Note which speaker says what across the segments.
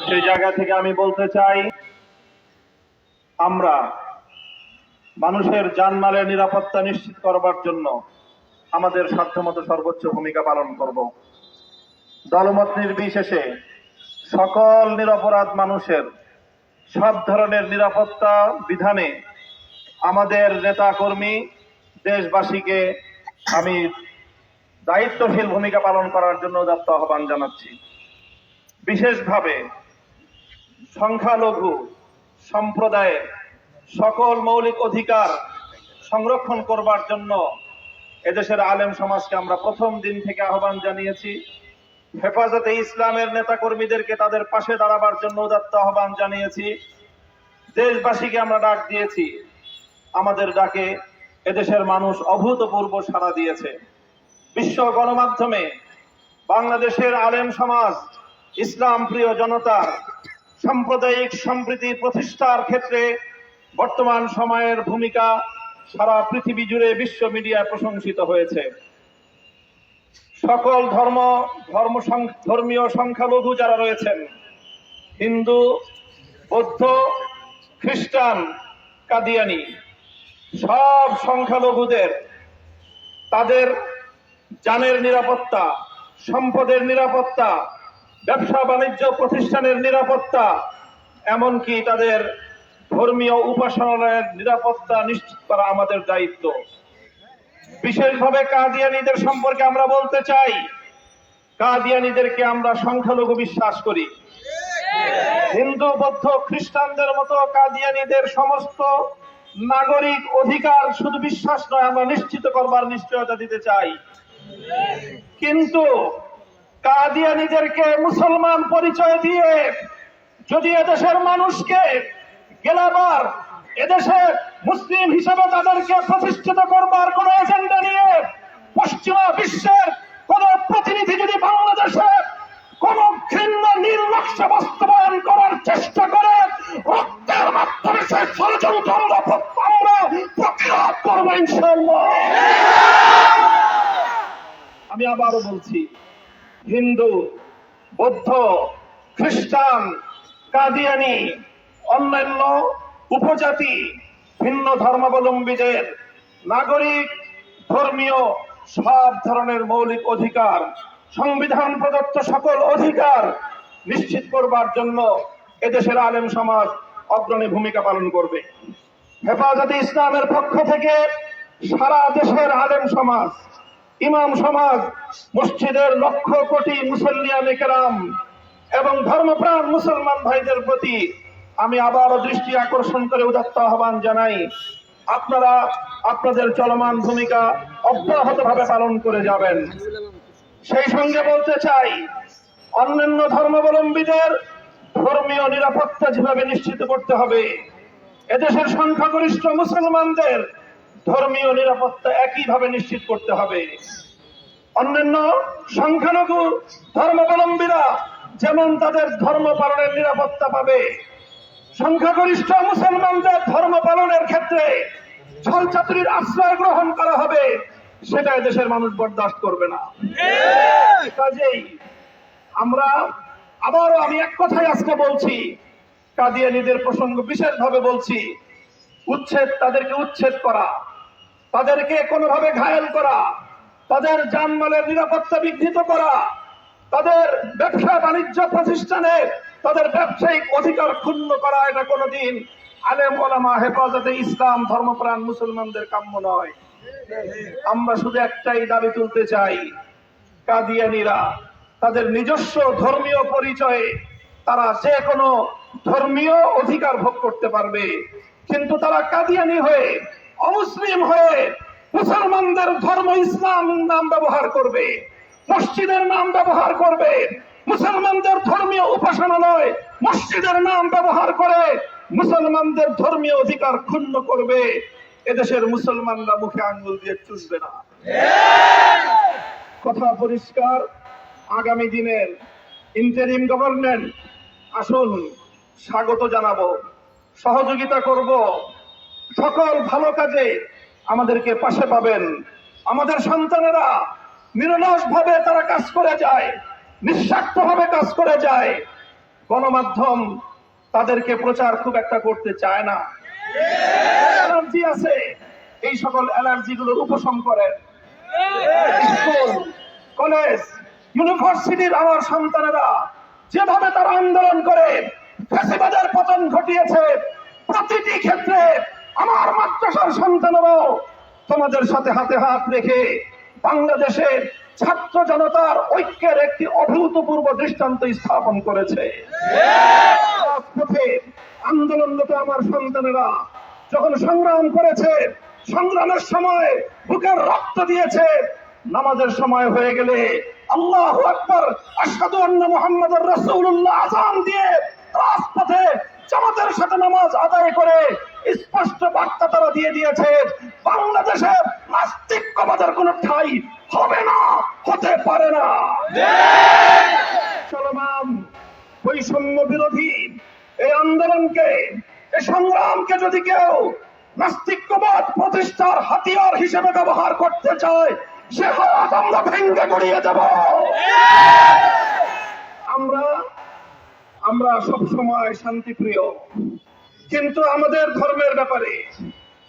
Speaker 1: সেই জায়গা থেকে আমি বলতে চাই, আমরা মানুষের জানমালের নিরাপত্তা নিশ্চিত করবার জন্য আমাদের সাধ্যমতো সর্বোচ্চ ভূমিকা পালন করব। দলমত নির্বিশেষে সকল নিরপরাধ মানুষের সব ধরনের নিরাপত্তা বিধানে আমাদের নেতাকর্মী দেশবাসীকে আমি দায়িত্বশীল ভূমিকা পালন করার জন্য উদাত্ত আহ্বান জানাচ্ছি। বিশেষভাবে সংখ্যালঘু সম্প্রদায়ের সকল মৌলিক অধিকার সংরক্ষণ করবার জন্য এদেশের আলেম সমাজকে আমরা প্রথম দিন থেকে আহ্বান জানিয়েছি। হেফাজতে ইসলামের নেতাকর্মীদেরকে তাদের পাশে দাঁড়াবার জন্য উদাত্ত আহ্বান জানিয়েছি। দেশবাসীকে আমরা ডাক দিয়েছি। আমাদের ডাকে এদেশের মানুষ অভূতপূর্ব সাড়া দিয়েছে। বিশ্ব গণমাধ্যমে বাংলাদেশের আলেম সমাজ, ইসলাম প্রিয় জনতার সাম্প্রদায়িক সম্প্রীতি প্রতিষ্ঠার ক্ষেত্রে বর্তমান সময়ের ভূমিকা সারা পৃথিবী জুড়ে বিশ্ব মিডিয়ায় প্রশংসিত হয়েছে। সকল ধর্মীয় সংখ্যালঘু যারা রয়েছেন, হিন্দু, বৌদ্ধ, খ্রিস্টান, কাদিয়ানি, সব সংখ্যালঘুদের তাদের জানের নিরাপত্তা, সম্পদের নিরাপত্তা, ব্যবসা বাণিজ্য প্রতিষ্ঠানের নিরাপত্তা, এমনকি তাদের ধর্মীয় উপাসনালয়ের নিরাপত্তা নিশ্চিত করা আমাদের দায়িত্ব। বিশেষভাবে কাদিয়ানীদের সম্পর্কে আমরা বলতে চাই, কাদিয়ানীদেরকে আমরা সংখ্যালঘু বিশ্বাস করি। হিন্দু, বৌদ্ধ, খ্রিস্টানদের মতো কাদিয়ানীদের সমস্ত নাগরিক অধিকার শুধু বিশ্বাস নয়, আমরা নিশ্চিত করবার নিশ্চয়তা দিতে চাই। কিন্তু কাদিয়ানীদেরকে মুসলমান পরিচয় দিয়ে যদি এদেশের মানুষকে গেলাবার, এদেশে মুসলিম হিসেবে তাদেরকে প্রতিষ্ঠিত করবার কোন এজেন্ডা নিয়ে পশ্চিমা বিশ্বের কোন প্রতিনিধি যদি বাংলাদেশে কোন ঘৃণ্য নীল নকশা বাস্তবায়ন করার চেষ্টা করে, রক্তের মাধ্যমে সেই ষড়যন্ত্র আমরা প্রতিরোধ করবো ইনশাআল্লাহ। আমি আবারও বলছি, হিন্দু, বৌদ্ধ, খ্রিস্টান, কাদিয়ানি, অন্যান্য উপজাতি, ভিন্ন ধর্মাবলম্বীদের নাগরিক, ধর্মীয় সব ধরনের মৌলিক অধিকার, সংবিধান প্রদত্ত সকল অধিকার নিশ্চিত করবার জন্য এদেশের আলেম সমাজ অগ্রণী ভূমিকা পালন করবে। হেফাজতে ইসলামের পক্ষ থেকে সারা দেশের আলেম সমাজ, ইমাম সমাজ, মসজিদের লক্ষ কোটি মুসল্লিয়ানে কেরাম এবং ধর্মপ্রাণ মুসলমান ভাইদের প্রতি আমি আবারও দৃষ্টি আকর্ষণ করে উদাত্ত আহ্বান জানাই, আপনারা আপনাদের চলমান ভূমিকা অব্যাহতভাবে পালন করে যাবেন। সেই সঙ্গে বলতে চাই, অন্যান্য ধর্মাবলম্বীদের ধর্মীয় নিরাপত্তা যেভাবে নিশ্চিত করতে হবে, এদেশের সংখ্যাগরিষ্ঠ মুসলমানদের ধর্মীয় নিরাপত্তা একইভাবে নিশ্চিত করতে হবে। অন্যান্য সংখ্যালঘু ধর্মাবলম্বীরা যেমন তাদের ধর্ম পালনের নিরাপত্তা পাবে, সংখ্যাগরিষ্ঠ মুসলমানদের ধর্ম পালনের ক্ষেত্রে ছলচাতুরির আশ্রয় গ্রহণ করা হবে, সেটা দেশের মানুষ বরদাস্ত করবে না। কাজেই আমরা আবারও আমি এক কথাই আজকে বলছি, কাদিয়ানীদের প্রসঙ্গ বিশেষভাবে বলছি, তাদেরকে উচ্ছেদ করা, তাদেরকে কোনোভাবে ঘায়েল করা, তাদের জানমালের নিরাপত্তা বিঘ্নিত করা, তাদের ব্যবসা বাণিজ্য প্রতিষ্ঠানে তাদের ব্যবসায়িক অধিকার ক্ষুণ্ণ করা, এটা কোনোদিন আলেম ওলামা, হেফাজতে ইসলাম, ধর্মপ্রাণ মুসলমানদের কাম্য নয়। আমরা শুধু একটাই দাবি তুলতে চাই, কাদিয়ানীরা তাদের নিজস্ব ধর্মীয় পরিচয়ে তারা যে কোনো ধর্মীয় অধিকার ভোগ করতে পারবে, কিন্তু তারা কাদিয়ানী হয়ে, অমুসলিম হয়ে মুসলমানদের ধর্ম ইসলাম নাম ব্যবহার করবে, মসজিদের নাম ব্যবহার করবে, মুসলমানদের ধর্মীয় উপাসনালয় মসজিদের নাম ব্যবহার করে মুসলমানদের ধর্মীয় অধিকার ক্ষুণ্ণ করবে, এদেশের মুসলমানরা মুখে আঙ্গুল দিয়ে চুষবে না। কথা পরিষ্কার, আগামী দিনের ইন্টারিম গভর্নমেন্ট আসুন, স্বাগত জানাবো, সহযোগিতা করব, সকল ভালো কাজে আমাদেরকে পাশে পাবেন। আমাদের সন্তানেরা নিরলস ভাবে তারা কাজ করে যায়, নিঃস্বার্থ ভাবে কাজ করে যায়, গণমাধ্যম তাদেরকে প্রচার খুব একটা করতে চায় না। অ্যালার্জি আছে, এই সকল অ্যালার্জি গুলোর উপশম করেন। স্কুল, কলেজ, ইউনিভার্সিটির আমার সন্তানেরা যেভাবে তারা আন্দোলন করে ফ্যাসিবাদের পতন ঘটিয়েছে, প্রতিটি ক্ষেত্রে আমার মাদ্রাসার সন্তানেরাও তোমাদের সাথে হাতে হাত রেখে বাংলাদেশের ছাত্র জনতার ঐক্যের একটি অভূতপূর্ব দৃষ্টান্ত স্থাপন করেছে। রাজপথে আন্দোলনরত আমার সন্তানেরা যখন সংগ্রাম করেছে, সংগ্রামের সময় বুকের রক্ত দিয়েছে, নামাজের সময় হয়ে গেলে আল্লাহু আকবার, আশহাদু আন্না মুহাম্মাদুর রাসূলুল্লাহ আযান দিয়ে রাজপথে জামাতের সাথে নামাজ আদায় করে স্পষ্ট বার্তা তারা দিয়ে দিয়েছে, বাংলাদেশে নাস্তিক্যবাদের কোনো ঠাঁই হবে না, হতে পারে না। চলমান বৈষম্য বিরোধী এই আন্দোলনকে, এই সংগ্রামকে যদি কেউ নাস্তিক্যবাদ প্রতিষ্ঠার হাতিয়ার হিসেবে ব্যবহার করতে চায়, সে হাত আমরা ভেঙ্গে গড়িয়ে দেব। আমরা সব সময় শান্তিপ্রিয়, কিন্তু আমাদের ধর্মের ব্যাপারে,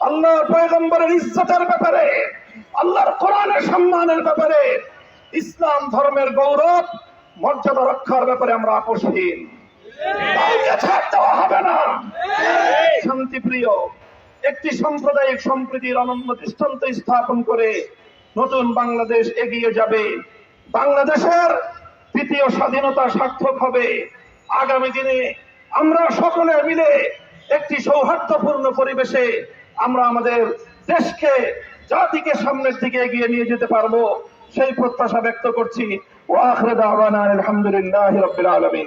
Speaker 1: আল্লাহর পয়গম্বরের ইজ্জতের ব্যাপারে, আল্লাহর কোরআনের সম্মানের ব্যাপারে, ইসলাম ধর্মের গৌরব মর্যাদা রক্ষার ব্যাপারে আমরা আপোষহীন। কাউকে ছাড় দেওয়া হবে না। শান্তিপ্রিয় একটি সাম্প্রদায়িক সম্প্রীতির অনন্য দৃষ্টান্ত স্থাপন করে নতুন বাংলাদেশ এগিয়ে যাবে। বাংলাদেশের তৃতীয় স্বাধীনতা সার্থক হবে। আগামী দিনে আমরা সকলে মিলে একটি সৌহার্দ্যপূর্ণ পরিবেশে আমরা আমাদের দেশকে, জাতিকে সামনের দিকে এগিয়ে নিয়ে যেতে পারবো, সেই প্রত্যাশা ব্যক্ত করছি। ওয়া আখিরু দাওয়ানা আলহামদুলিল্লাহি রাব্বিল আলামিন।